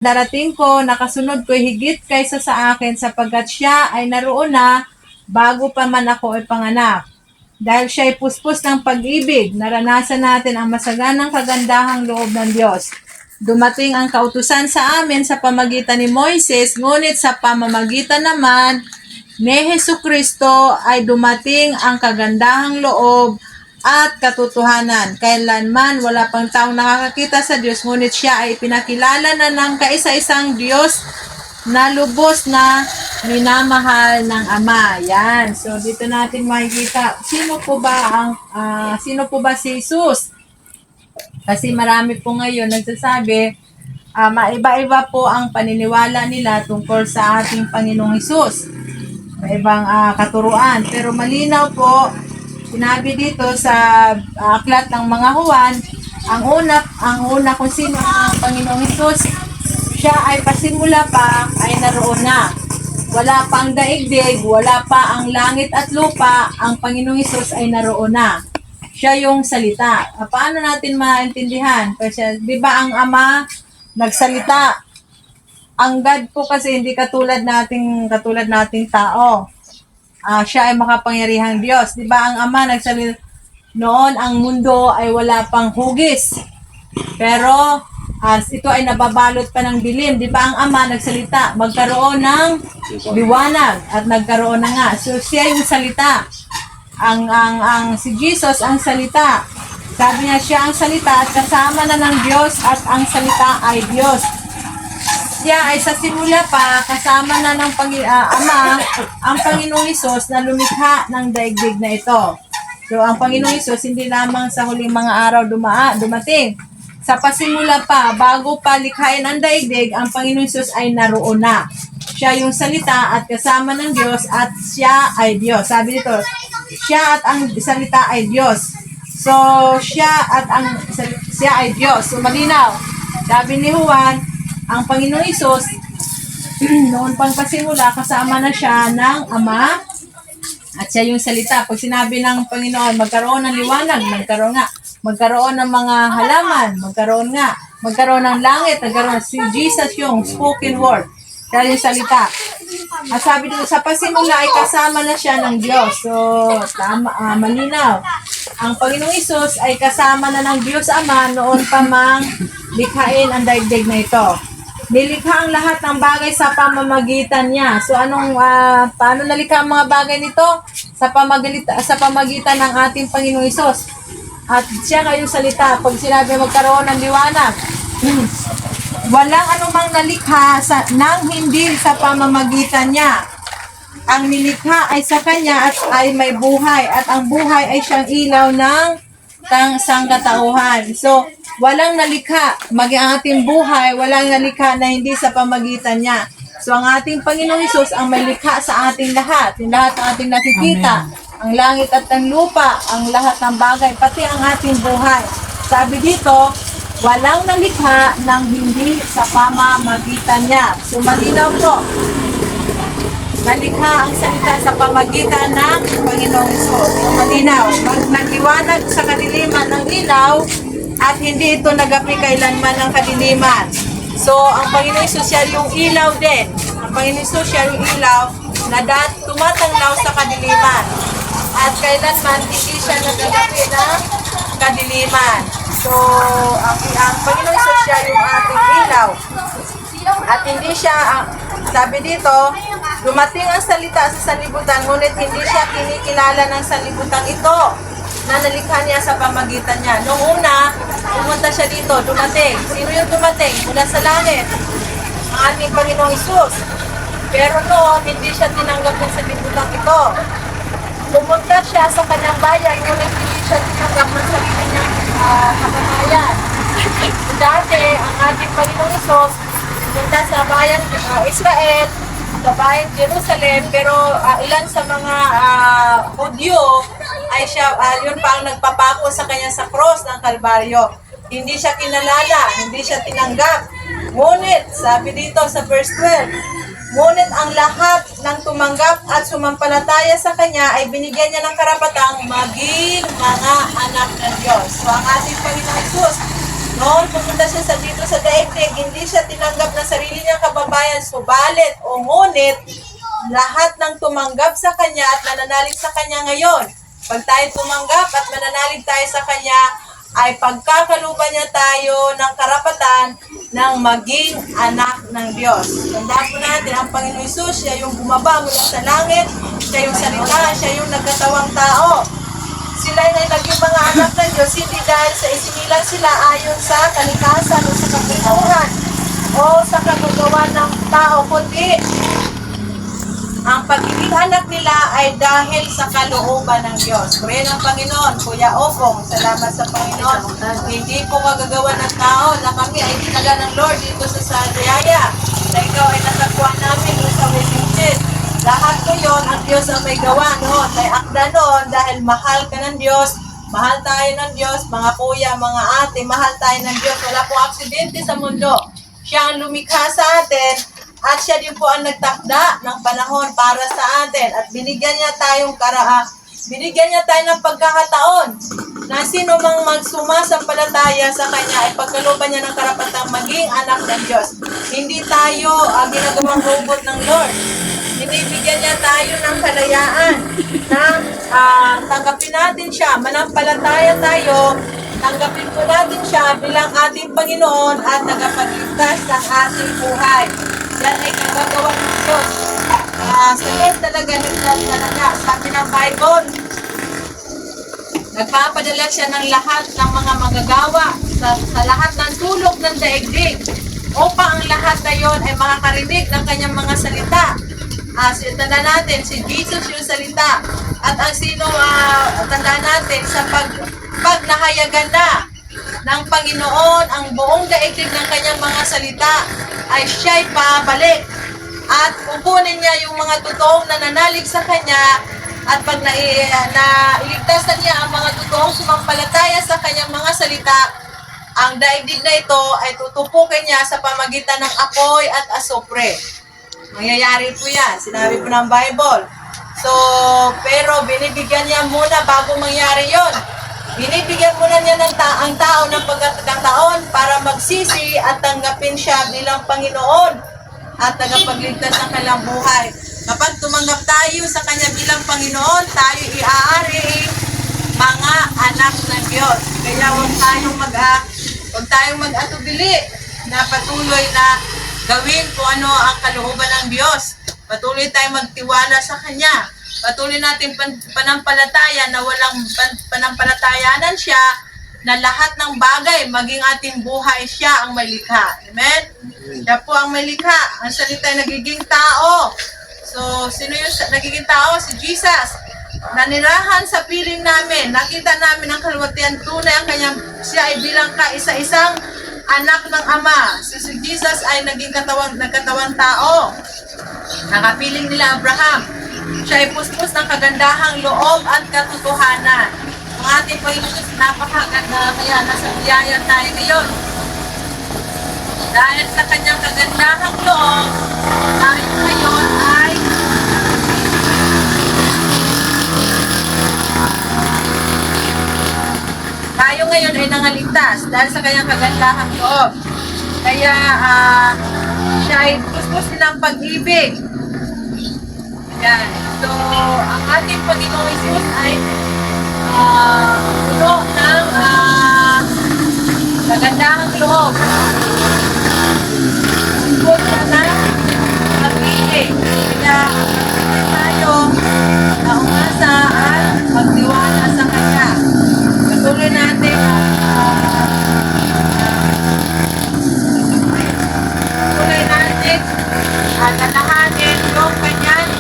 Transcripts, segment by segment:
Darating ko, nakasunod ko higit kaysa sa akin sapagkat siya ay naroon na bago pa man ako ay panganak. Dahil siya ay puspos ng pag-ibig, naranasan natin ang masaganang kagandahang loob ng Diyos. Dumating ang kautusan sa amin sa pamagitan ni Moises, ngunit sa pamamagitan naman ni Hesukristo ay dumating ang kagandahang loob at katotohanan. Kailanman wala pang taong nakakakita sa Diyos, ngunit siya ay pinakilala na ng kaisa-isang Diyos na lubos na minamahal ng Ama. Yan. So dito natin makikita sino po ba si Jesus? Kasi marami po ngayon nagsasabi, maiba-iba po ang paniniwala nila tungkol sa ating Panginoong Hesus. May ibang katuruan, pero malinaw po sinabi dito sa aklat ng mga Juan, ang una kung sino ang Panginoong Hesus, siya ay pasimula pa ay naroon na. Wala pang daigdig, wala pa ang langit at lupa, ang Panginoong Hesus ay naroon na. Siya yung salita. Paano natin maintindihan? Kasi, di ba ang Ama nagsalita? Ang God po kasi hindi katulad nating tao. Siya ay makapangyarihang Diyos. Di ba ang Ama nagsalita? Noon ang mundo ay wala pang hugis. Pero ito ay nababalot pa ng dilim. Di ba ang Ama nagsalita? Magkaroon ng liwanag at nagkaroon na nga. So siya yung salita. Ang si Jesus ang salita. Sabi niya siya ang salita at kasama na ng Diyos at ang salita ay Diyos. Siya ay sa simula pa kasama na ng Ama ang Panginoong Hesus na lumikha ng daigdig na ito. So ang Panginoong Hesus hindi lamang sa huling mga araw dumating. Sa pasimula pa, bago pa likhain ang daigdig, ang Panginoong Hesus ay naroon na. Siya yung salita at kasama ng Diyos at siya ay Diyos. Sabi dito, siya at ang salita ay Diyos. So, siya ay Diyos. So, malinaw. Sabi ni Juan, ang Panginoong Hesus, noon pang pasimula, kasama na siya ng Ama at siya yung salita. Pag sinabi ng Panginoon, magkaroon ng liwanag, magkaroon nga. Magkaroon ng mga halaman, magkaroon nga. Magkaroon ng langit, magkaroon. Si Jesus yung spoken word. Siya yung salita. At sabi dito, sa pasimula ay kasama na siya ng Diyos. So, malinaw. Ang Panginoong Hesus ay kasama na ng Diyos Ama noon pa mang likhain ang daigdig na ito. Nilikha ang lahat ng bagay sa pamamagitan niya. So, paano nalikha ang mga bagay nito? Sa pamamagitan ng ating Panginoong Hesus. At siya kayong salita. Pag sinabi magkaroon ng liwanag, walang anumang nalikha nang hindi sa pamamagitan niya. Ang nilikha ay sa kanya at ay may buhay. At ang buhay ay siyang ilaw ng sangkatauhan. So, walang nalikha, maging ang ating buhay, walang nalikha na hindi sa pamagitan niya. So, ang ating Panginoong Hesus ang may likha sa ating lahat. Yung lahat ng ating nakikita. Amen. Ang langit at ang lupa, ang lahat ng bagay, pati ang ating buhay. Sabi dito, walang nalikha nang hindi sa pamamagitan niya. So, malinaw po. Nalikha ang salita sa pamagitan ng Panginoong Hesus. So, malinaw. Nagliwanag sa kadiliman ng ilaw at hindi ito nagapi kailanman ng kadiliman. So, ang Panginoong Hesus siya yung ilaw din. Ang Panginoong Hesus siya yung ilaw na tumatanglaw sa kadiliman. At kailanman hindi siya nagagapi ng kadiliman. So, ang Panginoong Hesus siya yung ating ilaw. At hindi siya, sabi dito, dumating ang salita sa sanlibutan, ngunit hindi siya kinikilala ng sanlibutan ito na nalikha niya sa pamagitan niya. Noong una, pumunta siya dito, dumating. Sino yung dumating? Mula sa langit. Ang ating Panginoong Hesus. Pero noon, hindi siya tinanggap ng sanlibutan ito. Pumunta siya sa kanyang bayan, ngunit hindi siya tinanggap ng sarili niyang kababayan. Dati, ang ating Panginoong Hesus, pumunta sa bayan Israel, sa bayan Jerusalem, pero ilan sa mga Hudyo ay siya, yun pa ang nagpapako sa kanya sa cross ng Kalbaryo. Hindi siya kinalala, hindi siya tinanggap. Ngunit, sabi dito sa verse 12, ngunit ang lahat ng tumanggap at sumampalataya sa kanya ay binigyan niya ng karapatang maging mga anak ng Diyos. So ang ating Panginoong Hesus, Noon pumunta siya dito sa daigdig, hindi siya tinanggap ng sarili niyang kababayan, subalit o ngunit lahat ng tumanggap sa kanya at nananalig sa kanya ngayon. Pag tayo tumanggap at mananalig tayo sa kanya, ay pagkakaluban niya tayo ng karapatan ng maging anak ng Diyos. Tandaan po natin, ang Panginoon Hesus, siya yung bumaba mula sa langit, siya yung salita, siya yung nagkatawang tao. Sila ay naging mga anak ng Diyos, hindi dahil sa isinilang sila ayon sa kalikasan o sa kabubuhan o sa kagagawa ng tao, kundi ang pagiging anak nila ay dahil sa kalooban ng Diyos. Purihin ang Panginoon, Kuya Opong, salamat sa Panginoon. Hindi po kagagawa ng tao na kami ay tinaga ng Lord dito sa Sadayaya, na ikaw ay natakuha namin doon sa Washington. Lahat ko yon ang Diyos ang may gawa noon. May akda noon dahil mahal ka ng Diyos, mahal tayo ng Diyos, mga kuya, mga ate, mahal tayo ng Diyos. Wala pong aksidente sa mundo. Siya ang lumikha sa atin at siya din po ang nagtakda ng panahon para sa atin at binigyan niya tayo ng pagkakataon na sino mang magsumasampalataya sa Kanya ay pagkalooban niya ng karapatang maging anak ng Diyos. Hindi tayo ginagawang robot ng Lord. Binibigyan niya tayo ng kalayaan na tanggapin natin siya, manampalataya tayo, tanggapin po natin siya bilang ating Panginoon at tagapagligtas ng ating buhay. Yan ay kagagawa ng Diyos. Sakit talaga, ligtas talaga. Sabi ng Bible, nagpapadala siya ng lahat ng mga magagawa sa lahat ng sulok ng daigdig upang ang lahat na yon ay makakarinig ng kanyang mga salita. Tandaan natin, si Jesus yung salita. At ang tandaan natin, sa pag nahayagan na ng Panginoon ang buong daigdig ng kanyang mga salita, ay siya'y pabalik. At kukunin niya yung mga totoong nananalig sa kanya at pag nailigtas na niya ang mga totoong sumampalataya sa kanyang mga salita, ang daigdig na ito ay tutupukin niya sa pamagitan ng apoy at asupre. Mangyayari po yan. Sinabi po ng Bible. So, pero binibigyan niya muna bago mangyari yon. Binibigyan muna niya ang tao ng pagkakataon para magsisi at tanggapin siya bilang Panginoon at tagapagligtas ng kanilang buhay. Kapag tumanggap tayo sa Kanya bilang Panginoon, tayo iaari mga anak ng Diyos. Kaya huwag tayong mag-atubili na patuloy na gawin kung ano ang kalooban ng Diyos. Patuloy tayong magtiwala sa Kanya. Patuloy natin panampalataya na walang panampalatayanan siya, na lahat ng bagay, maging ating buhay, siya ang may likha. Amen? Siya po ang may likha. Ang salita ay nagiging tao. So, sino yung nagiging tao? Si Jesus. Nanirahan sa piling namin. Nakita namin ang kalwatian tunay ang kanyang, siya ay bilang kaisa-isang anak ng Ama. Si Jesus ay nagkatawang tao. Nakapiling nila Abraham. Siya ay puspos ng kagandahang loob at katotohanan. Ang ating Panginoon, napakaganda, kaya nasa biyaya tayo ngayon. Dahil sa kanyang kagandahang loob, tayo ngayon ay nangaligtas dahil sa kanyang kagandahang loob. Kaya siya ay puspos din ng pag-ibig. Yan. So, ang ating Panginoong Hesus ay puno ng kagandahang loob. Puno ng pag-ibig. Kaya tayo na umasa at magtiwala sa Kanya. Patuloy natin lalahanin yung kanyang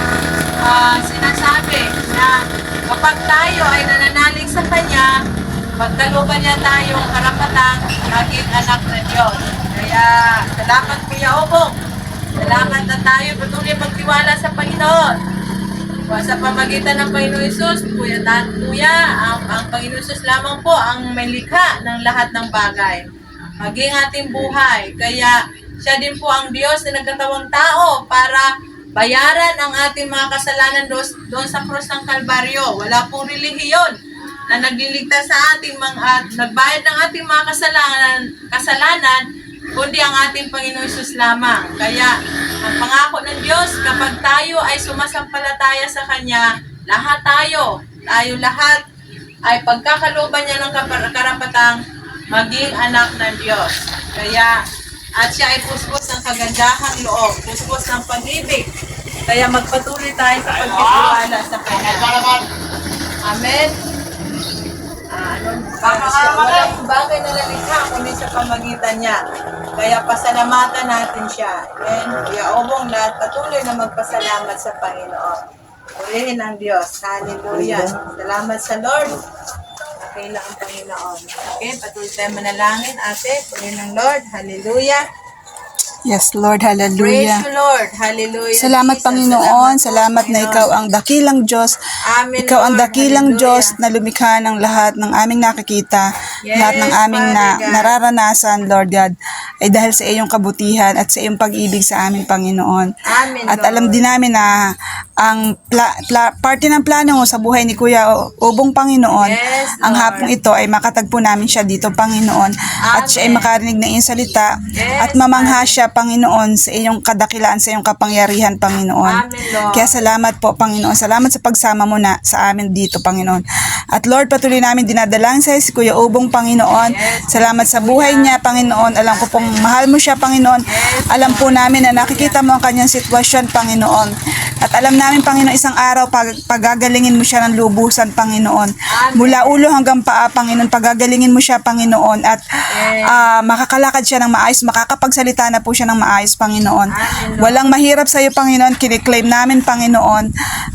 sinasabi na kapag tayo ay nananalig sa Kanya, pagkaluban niya tayong karapatang maging anak ng Diyos. Kaya salamat Kuya Obong. Salamat na tayo patuloy magtiwala sa Panginoon. Sa pamagitan ng Panginoon Hesus, Kuya, ang Panginoon Hesus lamang po ang may likha ng lahat ng bagay. Maging ating buhay. Kaya siya din po ang Diyos na nagkatawang tao para bayaran ang ating mga kasalanan doon sa krus ng Kalbaryo. Wala pong relihiyon na nagliligtas sa ating mga at nagbayad ng ating mga kasalanan, kundi ang ating Panginoon Hesus lamang. Kaya ang pangako ng Diyos, kapag tayo ay sumasampalataya sa Kanya, tayo lahat ay pagkakalooban niya ng karapatang maging anak ng Diyos. Kaya, at siya ay puspos ng kagandahang loob, puspos ng pag-ibig. Kaya magpatuloy tayo sa pagtitiwala sa Kanya. Amen. Walang bagay na nalikha kundi sa pamagitan niya. Kaya pasalamatan natin siya. Amen. Kaya obong lahat patuloy na magpasalamat sa Panginoon. Purihin ang Diyos. Hallelujah. Salamat sa Lord. Okay lang ang Panginoon. Okay, patuloy tayo manalangin, ate. Purihin ang Lord. Hallelujah. Yes, Lord. Praise Hallelujah. you, Lord. Hallelujah. Salamat, Jesus. Panginoon. Salamat po, na Panginoon. ikaw ang dakilang Diyos. Amen, Ikaw ang Lord. dakilang Hallelujah. Diyos na lumikha ng lahat ng aming nakikita, Yes, lahat ng aming Father God. nararanasan, Lord God, ay dahil sa iyong kabutihan at sa iyong pag-ibig sa aming Panginoon. Amen, At Lord. alam din namin na ang parte ng plano mo sa buhay ni Kuya Ubong, Panginoon, Yes, ang Lord. hapong ito ay makatagpo namin siya dito, Panginoon, at siya ay Amen. makarinig ng iyong salita Yes, at mamangha siya, Panginoon, sa iyong kadakilaan, sa iyong kapangyarihan, Panginoon. Amen, Lord. Kaya salamat po, Panginoon. Salamat sa pagsama mo na sa amin dito, Panginoon. At Lord, patuloy namin dinadalangin sa si Kuya Ubong, Panginoon. Yes, Salamat sa buhay niya, Panginoon. Alam ko pong mahal mo siya, Panginoon. Yes, Alam po namin na nakikita mo ang kanyang sitwasyon, Panginoon. At alam namin, Panginoon, isang araw pagagalingin mo siya ng lubusan, Panginoon. Amen. Mula ulo hanggang paa, Panginoon, pagagalingin mo siya, Panginoon. At makakalakad siya ng maayos, makakapagsalita na po siya ng maayos, Panginoon. Amen, Lord. Walang mahirap sa iyo, Panginoon. Kiniklaim namin, Panginoon,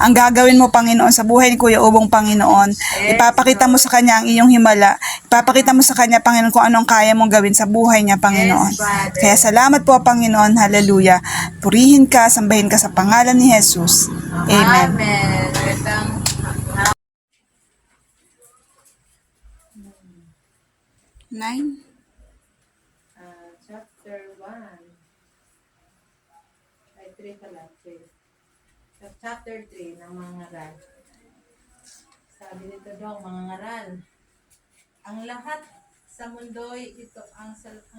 ang gagawin mo, Panginoon, sa buhay ni Kuya Ubong, Panginoon. Yes, Ipapakita mo sa kanya ang iyong himala. Ipapakita mo sa kanya, Panginoon, kung anong kaya mong gawin sa buhay niya, Panginoon. Yes, Father. Kaya salamat po, Panginoon. Hallelujah. Purihin ka, sambahin ka sa pangalan ni Jesus. Amen. Amen. Itang 9. chapter 1. Ay, 3 pala. 3. Chapter 3 ng mga ngaral. Sabi nito daw, mga ngaral. Ang lahat sa mundo'y ito, ang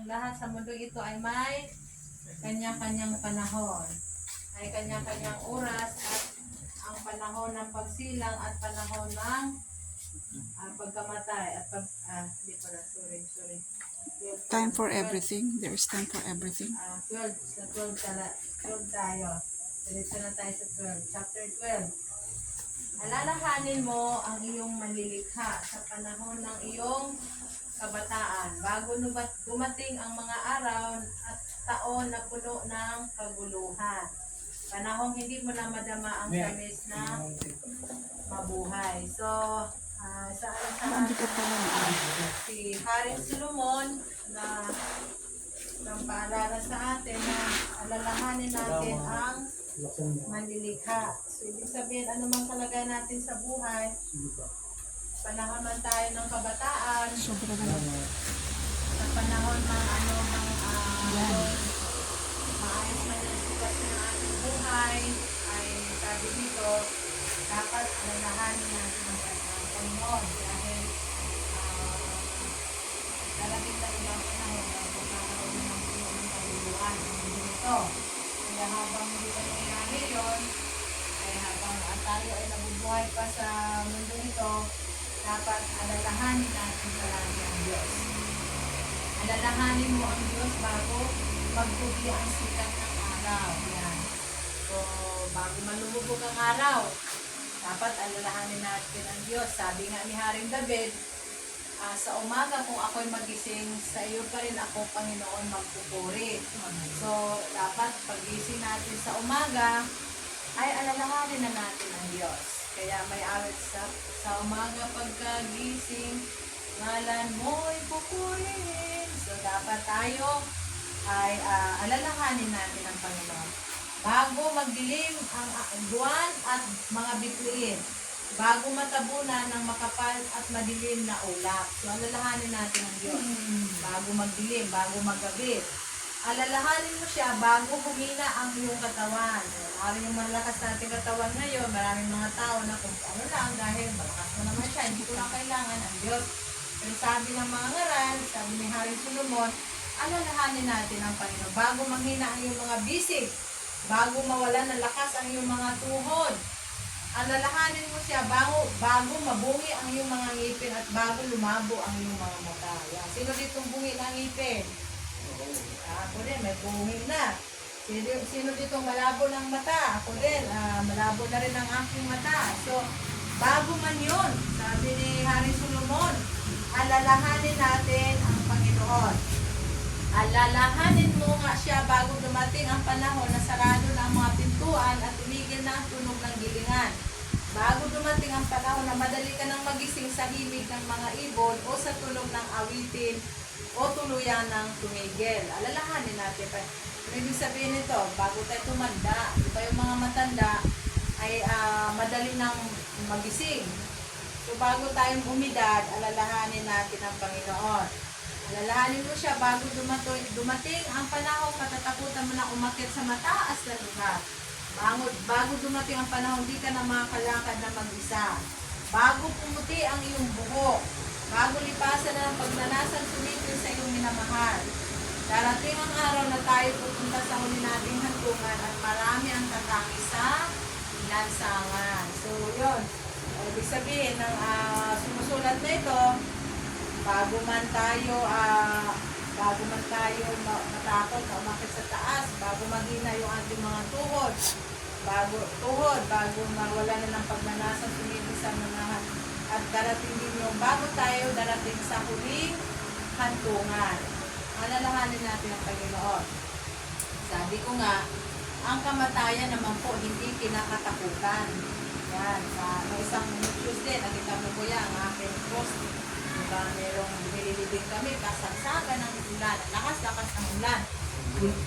lahat sa mundo'y ito ay may kanya-kanyang panahon. Ay kanya-kanyang oras at ang panahon ng pagsilang at panahon ng pagkamatay at di pala, sorry. 12, Time for everything. There is time for everything. 12 tayo. Diretso na tayo sa 12. Chapter 12. Alalahanin mo ang iyong manlilikha sa panahon ng iyong kabataan bago dumating ang mga araw at taon na puno ng kaguluhan. Panahong hindi mo na madama ang tamis ng mabuhay. So, sa si Haring Solomon na ng paalala sa atin na alalahanin natin ang manlilikha. So, ibig sabihin, anumang kalagayan natin sa buhay, panahon man tayo ng kabataan, sa panahon ng maayos man yung sitwasyon ng ating buhay, ay sabi dito, dapat alalahanin natin ang Panginoon dahil darating na ibang panahon na magkakaroon ng puno ng kaguluhan ang mundo nito. Kaya habang hindi pa nangyayari yun, ay habang tayo ay nabubuhay pa sa mundo nito, dapat alalahanin natin palagi ang Diyos. Alalahanin mo ang Diyos bago magbubi ang sikat ng araw. Yan. So, bago malubog ang araw, dapat alalahanin natin ang Diyos. Sabi nga ni Haring David, sa umaga kung ako'y magising, sa iyo pa rin ako, Panginoon, magpupuri. So, dapat pagising natin sa umaga, ay alalahanin na natin ang Diyos. Kaya may awit sa umaga pagkagising, ngalan mo'y pupurihin. So, dapat tayo ay alalahanin natin ang Panginoon. Bago magdilim ang buwan at mga bituin, bago matabunan ng makapal at madilim na ulap. So, alalahanin natin ang Diyos. Bago magdilim, bago magabi, alalahanin mo siya bago humina ang iyong katawan. Maraming yung malakas nating katawan ngayon, maraming mga tao na kung ano lang, dahil malakas mo naman siya, hindi ko lang kailangan ang Diyos. Pero sabi ng mga ngaral, sabi ni Haring Solomon, alalahanin natin ang Panginoon bago manghina ang iyong mga bisig, bago mawalan ng lakas ang iyong mga tuhod. Alalahanin mo siya bago mabungi ang iyong mga ngipin at bago lumabo ang iyong mga mata. Yan. Sino ditong bungi ng ngipin? Ako din, may bungi na. Sino ditong malabo ng mata? Ako din, malabo na rin ang aking mata. So, bago man yun, sabi ni Haring Solomon, alalahanin natin ang Panginoon. Alalahanin mo nga siya bago dumating ang panahon na sarado na ang mga pintuan at tumigil na ang tunog ng gilingan. Bago dumating ang panahon na madali ka nang magising sa himig ng mga ibon o sa tunog ng awitin o tuluyan ng tumigil. Alalahanin natin. Ibig sabihin nito, bago tayo tumanda, di ba yung mga matanda ay madali nang magising. So bago tayong umidad, alalahanin natin ang Panginoon. Alalahanin mo siya bago dumating ang panahon katatakutan mo na umakyat sa mataas na lugar. Bago dumating ang panahon, di ka na makakalakad na mag-isa. Bago pumuti ang iyong buhok. Bago lipasan na ng pagnanasang sumipil sa iyong minamahal. Darating ang araw na tayo pupunta sa huli nating hantungan at marami ang tatangis sa lansangan. So, yun. Ibig sabihin, ng sumusulat na ito, bago man tayo matakot na umakit sa taas, bago maghina yung ating mga tuhod, bago mawala na ng pagnanasang sumipil sa mga at darating din yung bago tayo darating sa huling hantungan. Alalahanin natin ang Panginoon. Sabi ko nga, ang kamatayan naman po hindi kinakatakutan. Yan, may isang news din, nakita mo ko yan, ang aking post. Diba, merong nililibing kami, kasagsagan ng ulan, lakas-lakas ng ulan,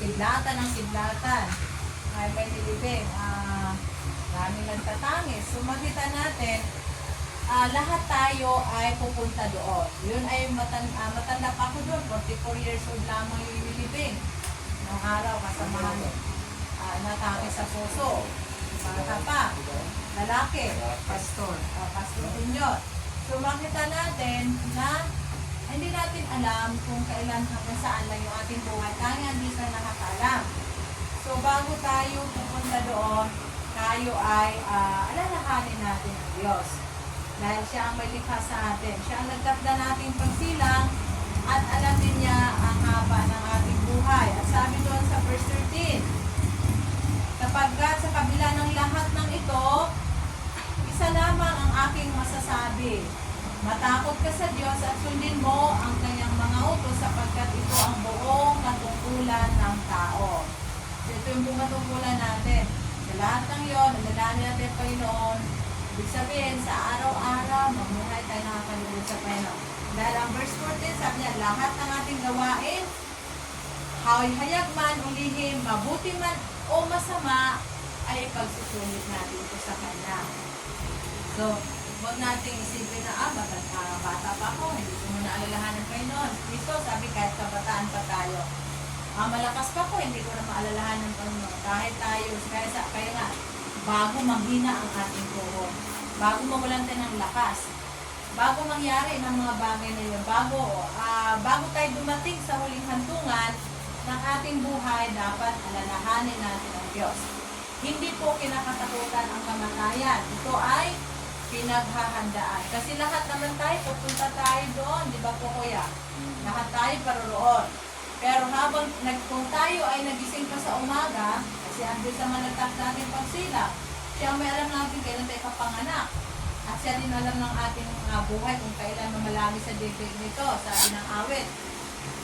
kidlatan ng kidlatan. Ay, may nilibing, daming nagtatangis. So, makita natin, lahat tayo ay pupunta doon. Yun ay matanda pa ako doon. 44 years old lamang yung nilibing. Nung araw, kasamahan natangis sa puso. Bata pa. Lalaki. Pastor. Pastor Junior. So, makita natin na hindi natin alam kung kailan hanggang saan lang yung ating buhay. Kaya hindi sa nakakaalam. So, bago tayo pupunta doon, tayo ay alalahanin natin ang Diyos. Dahil siya ang may likha sa atin. Siya ang nagtakda nating pagsilang at alam din niya ang haba ng ating buhay. At sabi doon sa verse 13, sapagkat sa kabila ng lahat ng ito, isa lamang ang aking masasabi. Matakot ka sa Diyos at sundin mo ang kanyang mga utos sapagkat ito ang buong katungkulan ng tao. So ito yung buong katungkulan natin. Sa lahat ng yon, nalalahanin natin ang Panginoon. Ibig sabihin, sa araw-araw, mamuhay tayo nakakalugod sa Panginoon. Dahil ang verse 14, sabi niya, lahat ng ating gawain, hayag man, ulihim, mabuti man o masama, ay pagsusulit natin ito sa Kanya. So, huwag nating isipin na, bata pa ako, hindi ko muna alalahan ng Panginoon. Kristo, sabi, kahit kabataan pa tayo. Malakas pa ako, hindi ko na maalalahan ng Panginoon. Kahit tayo, kaya nga, bago maghina ang ating tuhod, bago mawalan tayo ng lakas, bago mangyari ng mga bagay na yun, bago tayo dumating sa huling hantungan ng ating buhay, dapat alalahanin natin ang Diyos. Hindi po kinakatakutan ang kamatayan. Ito ay pinaghahandaan. Kasi lahat naman tayo, pupunta tayo doon, di ba po kuya? Lahat tayo paroroon. Pero kung tayo ay nagising pa sa umaga, kasi ang Diyos naman nagtakda natin pagsila, siya may alam natin kailan tayo kapanganak. At siya din alam ng ating buhay kung kailan mamalagi sa dibdib nito, sabi ng awit.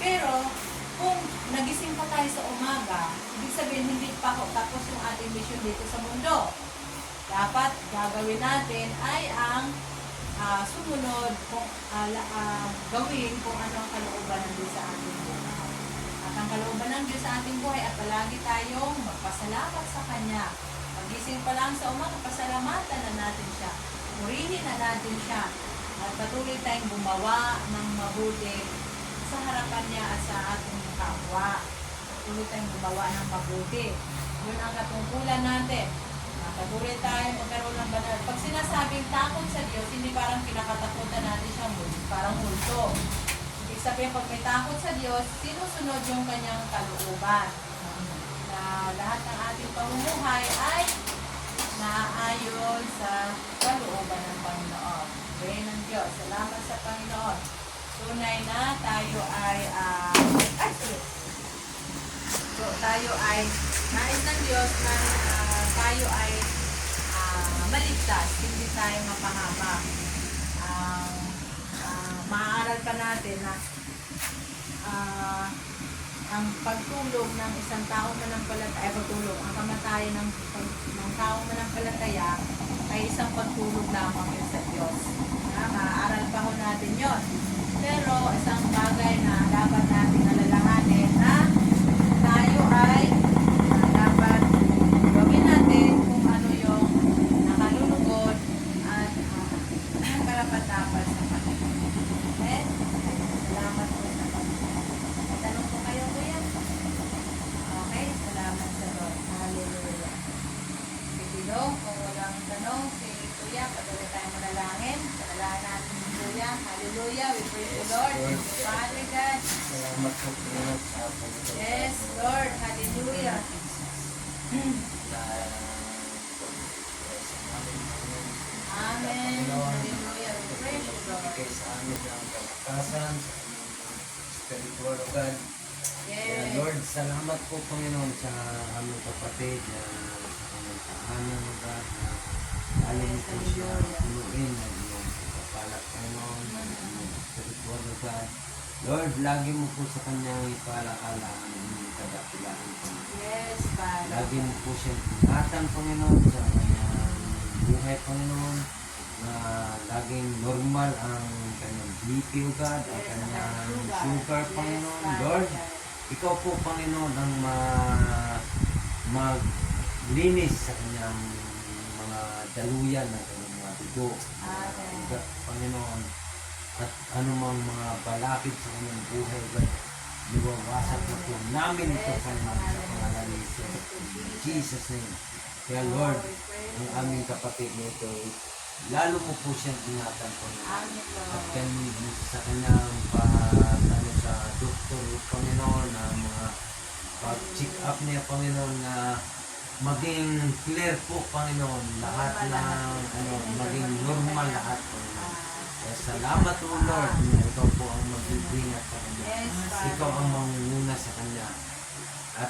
Pero, kung nagising pa tayo sa umaga, ibig sabihin hindi pa tapos yung ating mission dito sa mundo. Dapat gagawin natin ay ang sumunod kung gawin kung ano ang kalooban ng Diyos sa ating buhay. At ang kalooban ng Diyos sa ating buhay at palagi tayong magpasalamat sa Kanya. Pagising pa lang sa umaga, pasalamatan na natin siya. Purihin na natin siya. At patuloy tayong gumawa ng mabuti sa harapan niya at sa ating kapwa. patuloy tayong gumawa ng mabuti. Yun ang katungkulan natin. Patuloy tayo magkaroon ng banal. Pag sinasabing takot sa Diyos, hindi parang kinakatakutan natin siya, parang multo. Ibig sabihin, pag may takot sa Diyos, sinusunod yung kanyang kalooban. Na lahat ng ating pamumuhay ay naaayon sa kalooban ng Panginoon. Okay, ng Diyos. Salamat sa Panginoon. Tunay na tayo ay, So, tayo ay nais ng Diyos na tayo ay maligtas, hindi tayo mapahamak. Maaaral pa natin na ang pagtulog ng isang tao manampalataya, ang kamatayan ng tao manampalataya ay isang pagtulog lamang yun sa Diyos. Maaaral pa ho natin yon. Pero isang bagay na dapat natin alalahanin na tayo ay dapat gawin natin kung ano yung nakalulugod at karapat-dapat sa Panginoon. Okay? Salamat po sa Panginoon. May tanong po kayo, Kuya? Okay, salamat sa Lord. Hallelujah. Sige, kung walang tanong, si Kuya, patuloy tayo manalangin. Panalangin natin si Kuya. Hallelujah. We praise the Lord. Thank you, Father God. Salamat po Panginoon sa Panginoon. Yes, Lord. Hallelujah. Amen. Hallelujah. We praise you, Lord. Ibigay sa amin ang kalakasan, sa aming spiritual God. Kaya Yes. Lord, salamat po Panginoon sa aming kapatid na sa aming tahanan ng God na alam mo po siya punuin ng iyong kapalak Panginoon, ng iyong spiritual God. Lord, lagi mo po sa kanyang ipalaala ang inyong kadakilaan Panginoon. Yes, Father. Lagi mo po siyang ingatan Panginoon sa kanyang buhay Panginoon na laging normal ang kanyang BP o God, ang kanyang sugar Panginoon. Lord, ikaw po Panginoon ang maglinis sa kanyang mga daluyan ng kanyang mga dugo. Panginoon, at anumang mga balakid sa kanyang buhay God, liwawasak na po namin ito Panginoon sa pangalan ni Jesus name. Kaya Lord, ang aming kapatid nito, lalo mo po siyang ingatan Panginoon. Amen, At Lord. kanina sa kanyang sa doktor Panginoon na mga pag-check up niya Panginoon na maging clear po Panginoon lahat ng maging normal lahat Panginoon. Kaya salamat o Lord na ikaw po ang magbibingat sa kanya. Yes, Ikaw Father. ang mangunguna sa kanya. At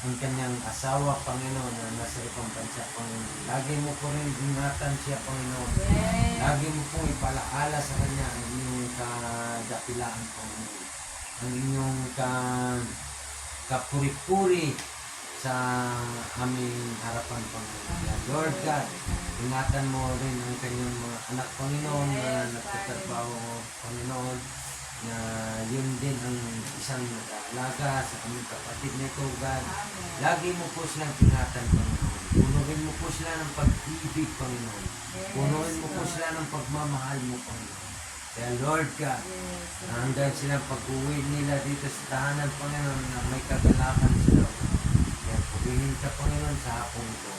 ang kanyang asawa Panginoon na nasa ibang bansa Panginoon. Lagi mo po rin ingatan siya Panginoon. Yes. Lagi mo pong ipalaala sa kanya ang inyong kadapilaan Panginoon. Ang inyong kapuri-puri sa aming harapan Panginoon. Kaya Lord God, ingatan mo rin ang kanyang mga anak Panginoon na nagtatrabaho Panginoon na yun din ang isang nag-aalaga sa aming kapatid nito God. Lagi mo po silang ingatan Panginoon. Punuin mo po sila ng pag-ibig Panginoon. Punuin mo po sila ng pagmamahal mo Panginoon. Kaya Lord God, hanggang silang pag-uwi nila dito sa tahanan Panginoon na may kagalakan sila. Kaya purihin ka Panginoon sa hapong ito.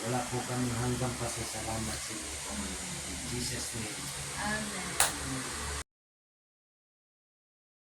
Wala po kami hanggang pasasalamat sa iyo Panginoon. In Jesus' name. Amen.